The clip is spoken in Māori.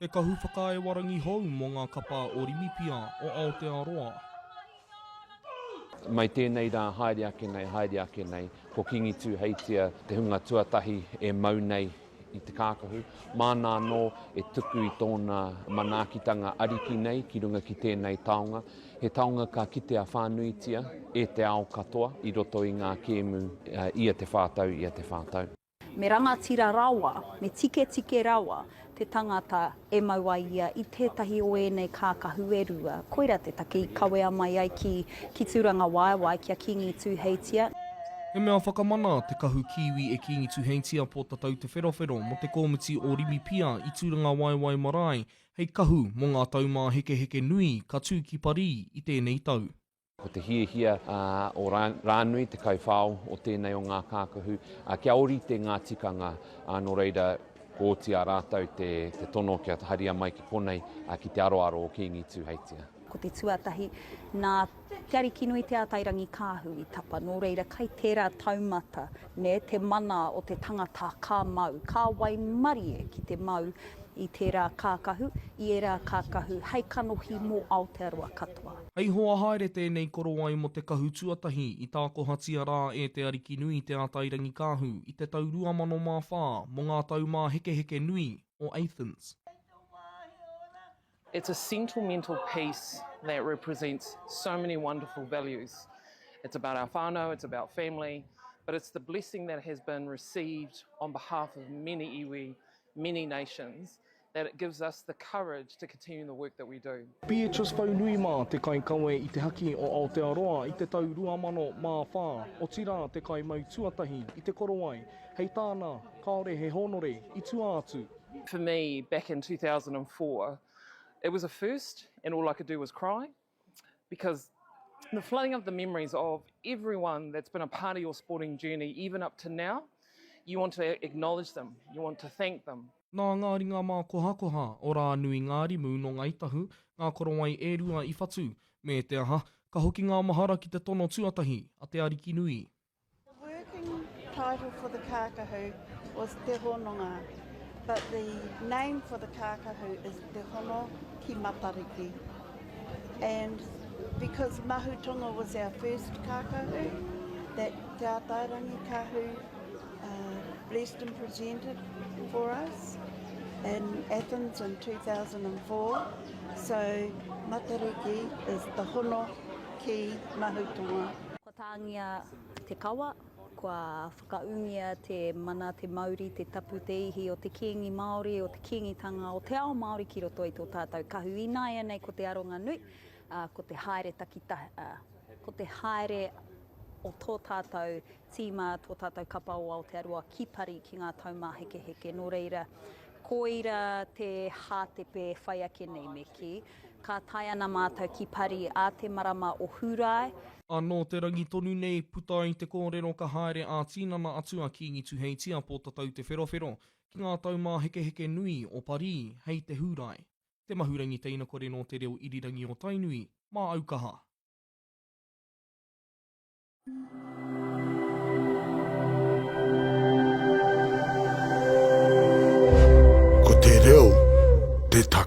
Te kahu whakaewarangi hou mō ngā kapa Olimpian o Aotearoa. Mai tēnei rā haere ake nei, ko Kiingi Tuheitia, te hunga tuatahi e mau nei i te kākahu. Mānā nō e tuku i tōna manaakitanga ariki nei ki runga ki tēnei taonga. He taonga ka kite a whānuitia e te ao katoa i roto i ngā kēmu ia te whātau. Me rangatira rawa, me tike rawa, te tangata e maua ia i tētahi o ēnei kākahu e rua. Koira te take i kawea mai ai ki Turangawaewae kia Kiingi Tuheitia. He mea whakamana te kahu kiwi e Kiingi Tuheitia Pootatau te Wherowhero mo te kōmiti Olympian i Turangawaewae Marae. Hei kahu mō ngā taumā heke nui ka tū ki pari i tēnei tau. Ko te hiehia o rānui, te kauwhao o tēnei o ngā kākahu. Kia ori te ngā tikanga, no reira kōtia rātau te tono kia haria mai ki konei ki te aroaro o Kiingi Tuheitia. Ko te tuatahi, nā te ariki nui te atairangi kāhu i tapa, no reira kai tērā taumata, te mana o te tangata kā mau, kā wai marie ki te mau i tērā kākahu, i ērā kākahu, hei kanohi mō Aotearoa katoa. Hei hoa haere tēnei korowai mo te kahu tuatahi i tāko hatia rā e te ariki nui te atairangi kāhu i te tau 2004 mo ngā taumā heke nui o Athens. It's a sentimental piece that represents so many wonderful values. It's about our whānau, it's about family, but it's the blessing that has been received on behalf of many iwi, many nations, that it gives us the courage to continue the work that we do. Beatrice Faumuina te kai kawe i te haki o Aotearoa i te tau 2004. O tira te kai mau tuatahi i te korowai. Hei tāna, kaore he honore, i tua atu. For me, back in 2004, it was a first, and all I could do was cry, because the flooding of the memories of everyone that's been a part of your sporting journey, even up to now, you want to acknowledge them, you want to thank them. Nā ngā ringa mā koha o rā nui ngā rimu no ngā itahu, ngā korowai e rua i whatu, me te aha, ka hoki ngā mahara ki te tono tuatahi a te ariki nui. The working title for the kākahu was Te Hononga, but the name for the kākahu is Te Hono ki Matariki. And because Mahutonga was our first kākahu, that Te Atairangi Kahu blessed and presented for us in Athens in 2004. So Matariki is the Hono ki Mahutonga. Ko tāngia te kawa, kua whakaungia te mana, te mauri, te tapu, te ihi o te Kiingi Māori, o te Kiingitanga, o te ao Māori ki roto i tō tātou kahu. I nāia nei ko te aronga nui, ko te haere ko te haere o tō tātou tīma, tō tātou kapa o Aotearoa ki pari ki ngā taumā heke. Nō reira, koira te hātepe whai ake nei me ki, ka tai ana mātou ki pari a te marama o Hurai. Anō te rangi tonu nei puta i te kōrero ka haere a tīnana atu a Kiingi Tuheitia Pootatau te Wherowhero ki ngā taumā heke nui o Pari hei te Hurai. Te mahurangi teina kore no te reo irirangi o Tainui, mā Aukaha. Ko te reo, te taka.